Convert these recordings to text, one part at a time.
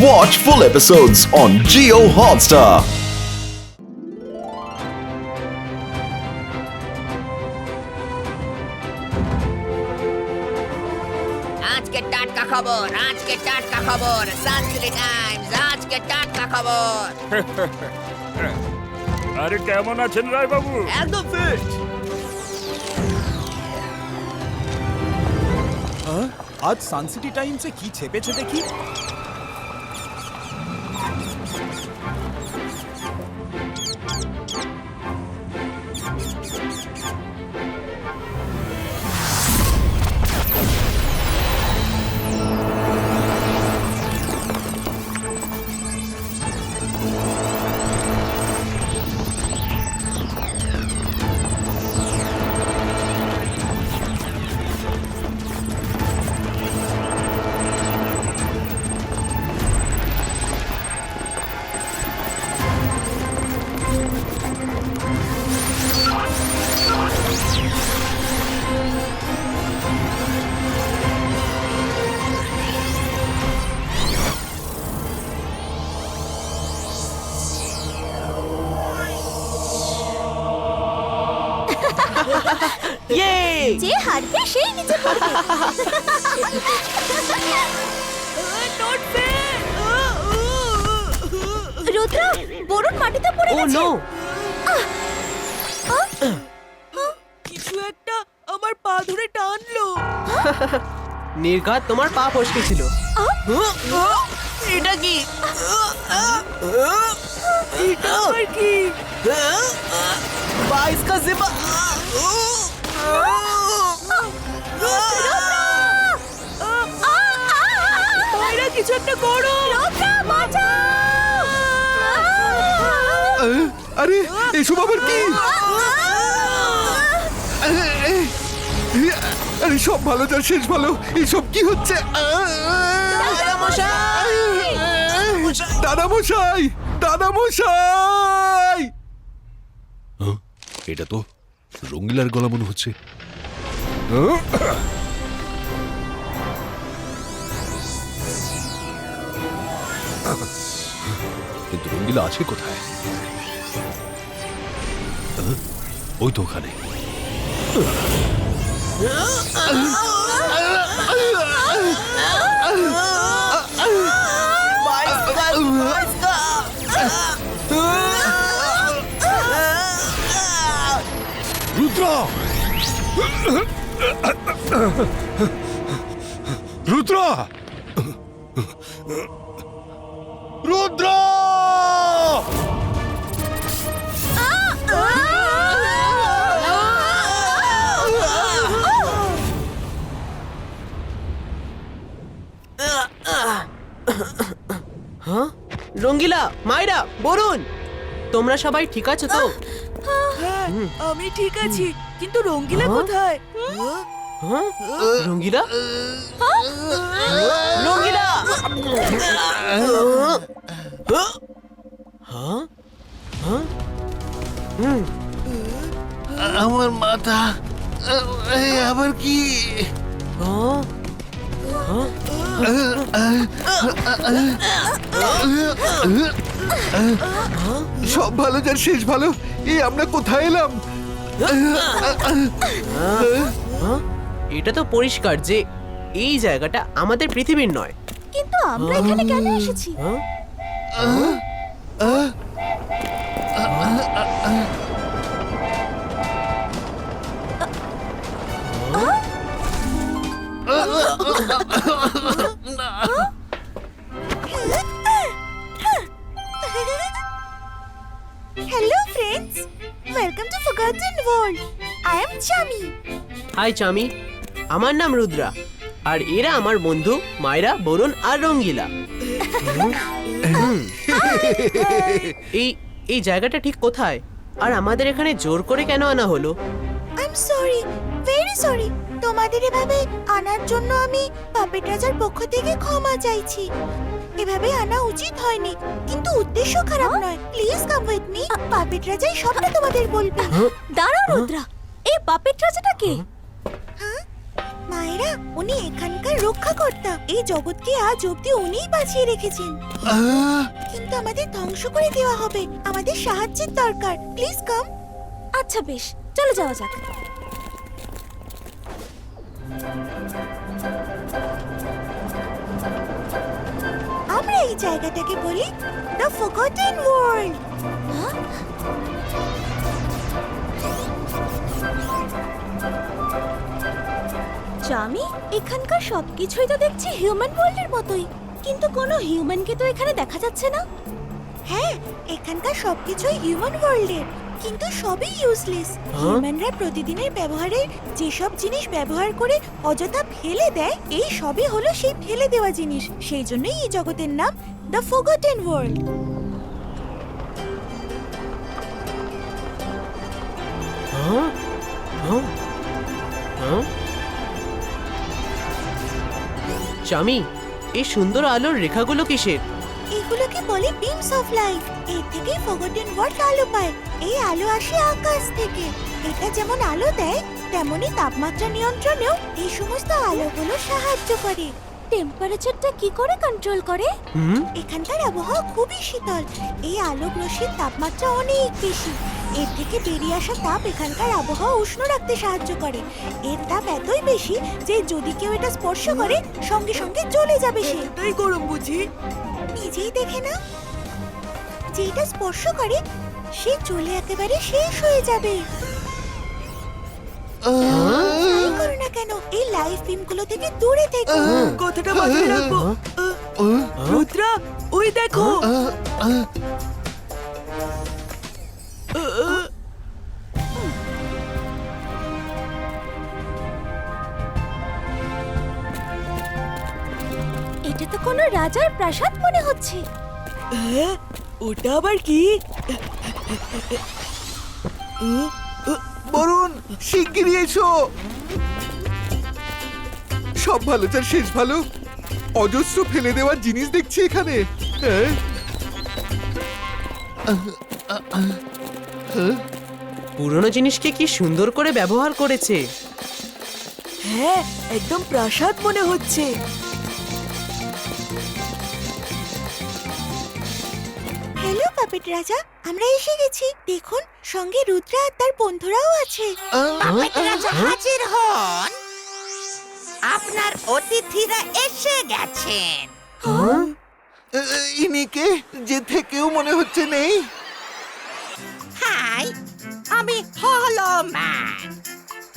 Watch full episodes on Jio Hotstar. আজকে টাটকা খবর সানসিটি টাইমস আজকে টাটকা খবর। আরে কেমন আছেন রায় বাবু? একদম ফিট। আজ সানসিটি টাইমসে কি ছেপেছে দেখি। যে হারবে সেই নিচে পড়বে। রুদ্র, বরুণ মাটিতে পড়ে গেছে। কিছু একটা আমার পা ধরে টানলো। নির্ঘাত তোমার পা ফসকে ছিল। এটা কি? এটা আবার কি? 22 का जिपा। বাইরে কিছু একটা করো। আরে এসব আবার কি? আরে সব ভালো যার শেষ ভালো, এসব কি হচ্ছে? দাদা মশাই, দাদা মশাই! এটা তো রঙ্গিলার গলা মনে হচ্ছে। কিন্তু রঙ্গিলা আছে কোথায়? ওই তো ওখানে। রুদ্র, রুদ্র, রুদ্র! রঙ্গিলা, মাইরা, বরুণ, তোমরা সবাই ঠিক আছো তো? হ্যাঁ, আমি ঠিক আছি, কিন্তু রঙ্গিলা কোথায়? রঙ্গিলা, রঙ্গিলা! আমার মাথা আবার কি? সব ভালো যার শেষ ভালো, এই আমরা কোথায় এলাম? এটা তো পরিষ্কার যে এই জায়গাটা আমাদের পৃথিবীর নয়। কিন্তু আমরা এখানে কেন এসেছি? Hello friends, welcome to Forgotten World. I am Chami. Hi Chami, আমার নাম রুদ্রা, আর এরা আমার বন্ধু মাইরা, বরুণ আর রঙ্গিলা। এই এই জায়গাটা ঠিক কোথায়, আর আমাদের এখানে জোর করে কেন আনা হলো? I'm sorry, very sorry. তোমাদের এভাবে আনার জন্য আমি পাপেট রাজার পক্ষ থেকে ক্ষমা চাইছি। এভাবে আনা উচিত হয়নি, কিন্তু উদ্দেশ্য খারাপ নয়। Please come with me, puppet রাজাই সবটা তোমাদের বলবে। দাঁড়াও রুদ্রা, এই পাপেট রাজাটা কে? মায়েরা, উনি এখানকার রক্ষাকর্তা। এই জগৎকে আজ অব্দি উনিই বাঁচিয়ে রেখেছেন। কিন্তু আমাদের ধ্বংস করে দেওয়া হবে। আমাদের সাহায্যের দরকার। Please come. আচ্ছা বেশ, চলো যাওয়া যাক। আমরা এই জায়গাটাকে বলি দ্য ফরগটেন ওয়ার্ল্ড। জামি, এখানকার সবকিছুই তো দেখছি হিউম্যান ওয়ার্ল্ডের মতোই, কিন্তু কোনো হিউম্যানকে তো এখানে দেখা যাচ্ছে না। হ্যাঁ, এখানকার সবকিছুই হিউম্যান ওয়ার্ল্ডের, কিন্তু সবই ইউজলেস। হিউম্যানরা প্রতিদিনের ব্যবহারে যেসব জিনিস ব্যবহার করে অযথা ফেলে দেয়, এই সবই হলো সেই ফেলে দেওয়া জিনিস। সেই জন্যই এই জগতের নাম দ্য ফরগটেন ওয়ার্ল্ড। চামি, এই সুন্দর আলোর রেখাগুলো কিসের? এগুলোকে বলে বিমস অফ লাইট। এর থেকেই ফরগটেন ওয়ার্ল্ড আলো পায়। এই আলো আসে আকাশ থেকে। এটা যেমন আলো দেয়, তেমনি তাপমাত্রা নিয়ন্ত্রণেও এই সমস্ত আলোগুলো সাহায্য করে। টেম্পারেচারটা কি করে কন্ট্রোল করে? এখানকার আবহাওয়া খুবই শীতল। এই আলোক রশ্মির তাপমাত্রা অনেক বেশি। এর থেকে বেরিয়ে আসা তাপ এখানকার আবহাওয়া উষ্ণ রাখতে সাহায্য করে। এর তাপ এতই বেশি যে যদি কেউ এটা স্পর্শ করে, সঙ্গে সঙ্গে জ্বলে যাবে সে। তাই গরম বুঝি? নিজেই দেখে না, যে এটা স্পর্শ করে সে জ্বলে একেবারে শেষ হয়ে যাবে। তাই করো না কেন, এই লাইভ বিমগুলো থেকে দূরে থেকো। কথাটা মাথায় রাখবো। রুদ্রা, ওই দেখো। এটা তো কোনো রাজার প্রাসাদ মনে হচ্ছে। হ্যাঁ, ওটা আবার কি? বরুণ, শিগগিরই এসো। সব ভালো যার শেষ ভালো। অজস্র ফেলে দেওয়ার জিনিস দেখছি এখানে। হ্যাঁ? পুরনো জিনিসকে কি সুন্দর করে ব্যবহার করেছে। হ্যাঁ, একদম প্রাসাদ মনে হচ্ছে। হ্যালো পাপেট রাজা, আমরা এসে গেছি। দেখুন, সঙ্গে রুদ্রা আর তার বন্ধুরাও আছে। পাপেট রাজা হাজির হন। আপনার অতিথিরা এসে গেছেন। ইনিকে যে থেকেও মনে হচ্ছে নেই। হাই, আমি হলো ম্যান।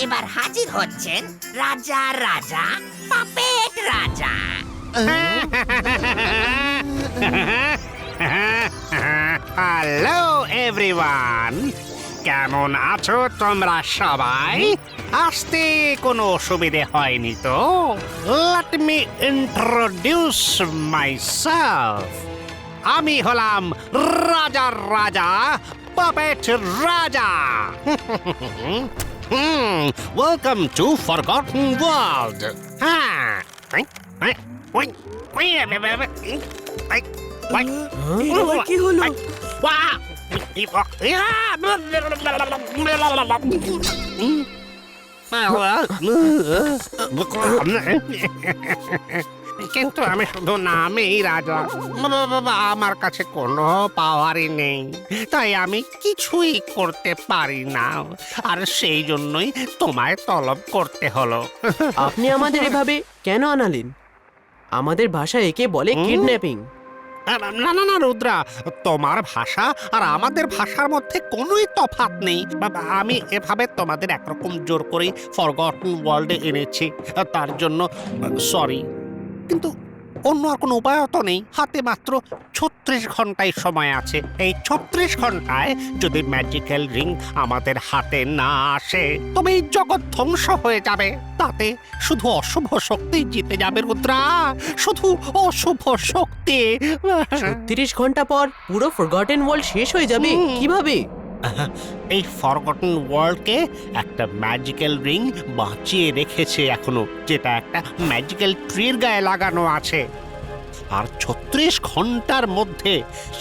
এবার হাজির হচ্ছেন রাজা রাজা পাপেট রাজা। হ্যালো এভরিওয়ান, কেমন আছো তোমরা সবাই? আসতে কোনো অসুবিধে হয়নি তো? Let me introduce myself. আমি হলাম রাজার রাজা, পাপেট রাজা। Welcome to forgotten world. হ্যাঁ, এর আবার কি হলো? কিন্তু আমি শুধু নামেই রাজা। আমার কাছে কোনো পাওয়ারই নেই, তাই আমি কিছুই করতে পারি না। আর সেই জন্যই তোমায় তলব করতে হলো। আপনি আমাদের এভাবে কেন আনালেন? আমাদের ভাষায় একে বলে কিডন্যাপিং। না না না রুদ্রা, তোমার ভাষা আর আমাদের ভাষার মধ্যে কোনোই তফাৎ নেই। আমি এভাবে তোমাদের একরকম জোর করে ফরগটন ওয়ার্ল্ডে এনেছি, তার জন্য সরি। কিন্তু অন্য আর কোনো উপায় তো নেই। হাতে মাত্র 36 ঘন্টায় সময় আছে। এই 36 ঘন্টায় যদি ম্যাজিক্যাল রিং আমাদের হাতে না আসে, তবে এই জগৎ ধ্বংস হয়ে যাবে। তাতে শুধু অশুভ শক্তি জিতে যাবে রুদ্রা, শুধু অশুভ শক্তি। 36 ঘন্টা পর পুরো ফরগটেন ওয়ার্ল্ড শেষ হয়ে যাবে কিভাবে? এই ফরগটন ওয়ার্ল্ডকে একটা ম্যাজিক্যাল রিং বাঁচিয়ে রেখেছে এখনো, যেটা একটা ম্যাজিক্যাল ট্রির গায়ে লাগানো আছে। আর 36 ঘন্টার মধ্যে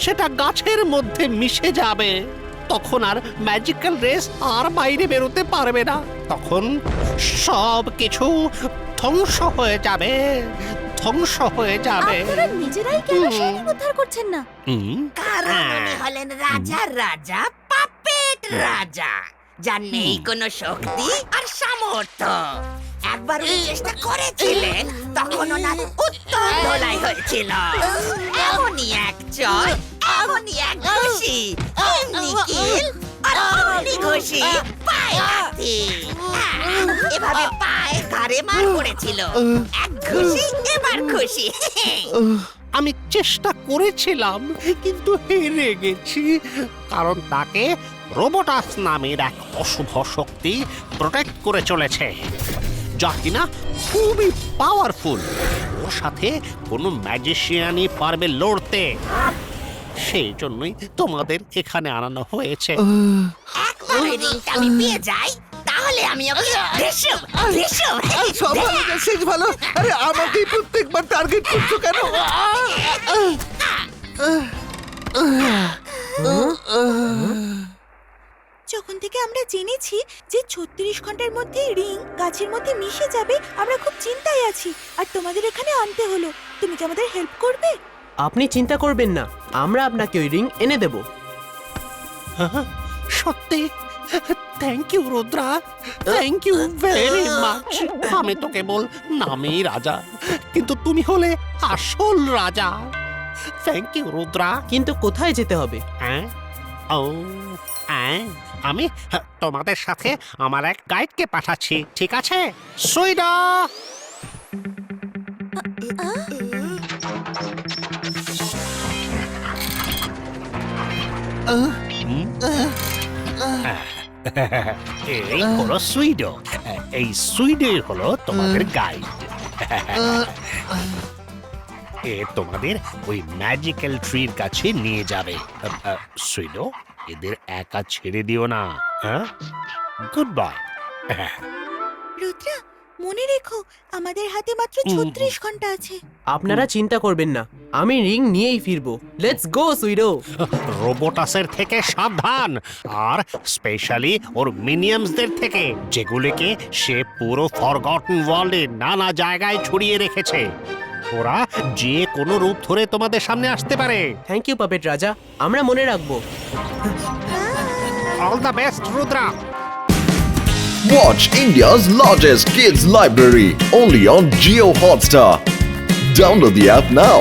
সেটা গাছের মধ্যে মিশে যাবে। তখন আর ম্যাজিক্যাল রেস আর বাইরে বেরোতে পারবে না। তখন সব কিছু ধ্বংস হয়ে যাবে, ধ্বংস হয়ে যাবে। আপনারা নিজেরাই কেন শাইনিং উদ্ধার করছেন না? হুম, কারণ উনি হলেন রাজার রাজা, পাপেট রাজা, যার নেই কোনো শক্তি আর সামর্থ্য। একবার উনি চেষ্টা করেছিলেন, তখন ওনার উত্তম ধোলাই হয়েছিল। এমনই এক চর, এমনই এক ঘুষি, এমনি কিল আর অমনি ঘুষি, পায়ে লাথি। এভাবে পায়ে ঘাড়ে মার পড়েছিল। এক ঘুষি, এবার খুশি। আমি চেষ্টা করেছিলাম কিন্তু হেরে গেছি, কারণ তাকে রোবোটাস নামের এক অশুভ শক্তি প্রোটেক্ট করে চলেছে, যা কিনা খুবই পাওয়ারফুল। ওর সাথে কোনো ম্যাজিশিয়ানই পারবে লড়তে। সেই জন্যই তোমাদের এখানে আনানো হয়েছে। একবার ওই রিংটা আমি পেয়ে যাই, তাহলে আমি ওকে রেশম রেশম সব ভালো যা শেষ ভালো। আরে আমাকেই প্রত্যেকবার টার্গেট করছো কেন? যখন থেকে আমরা জেনেছি যে 36 ঘন্টার মধ্যে রিং গাছের মধ্যে মিশে যাবে, আমরা খুব চিন্তায় আছি। আর তোমাদের এখানে আনতে হলো। তুমি কি আমাদের হেল্প করবে? আপনি চিন্তা করবেন না, আমরা আপনাকে ওই রিং এনে দেব। সত্যি? Thank you Rudra, thank you very much. আমি তো কেবল নামেই রাজা, কিন্তু তুমি হলে আসল রাজা। Thank you Rudra. কিন্তু কোথায় যেতে হবে? হ্যাঁ, ও হ্যাঁ, আমি তোমাদের সাথে আমার এক গাইডকে পাঠাচ্ছি, ঠিক আছে? সুইডা, এই হলো সুইডো। এই সুইডো হলো তোমাদের গাইড। এ তোমাদের ওই ম্যাজিক্যাল ট্রির কাছে নিয়ে যাবে। সুইডো, এদের একা ছেড়ে দিও না। হ্যাঁ, গুড বাই। রুদ্রা, মনে রেখো আমাদের হাতে মাত্র 36 ঘন্টা আছে। আপনারা চিন্তা করবেন না, আমি রিং নিয়েই ফিরবো। Let's go সুইডো। রোবোটাসের থেকে সাবধান, আর স্পেশালি ওর মিনিয়মসদের থেকে, যেগুলিকে সে পুরো ফরগটন ওয়ার্ল্ডে নানা জায়গায় ছড়িয়ে রেখেছে। ওরা যে কোনো রূপ ধরে তোমাদের সামনে আসতে পারে। থ্যাংক ইউ পাপেট রাজা, আমরা মনে রাখবো। All the best Rudra. Watch India's largest kids library only on Geo Hotstar. Download the app now.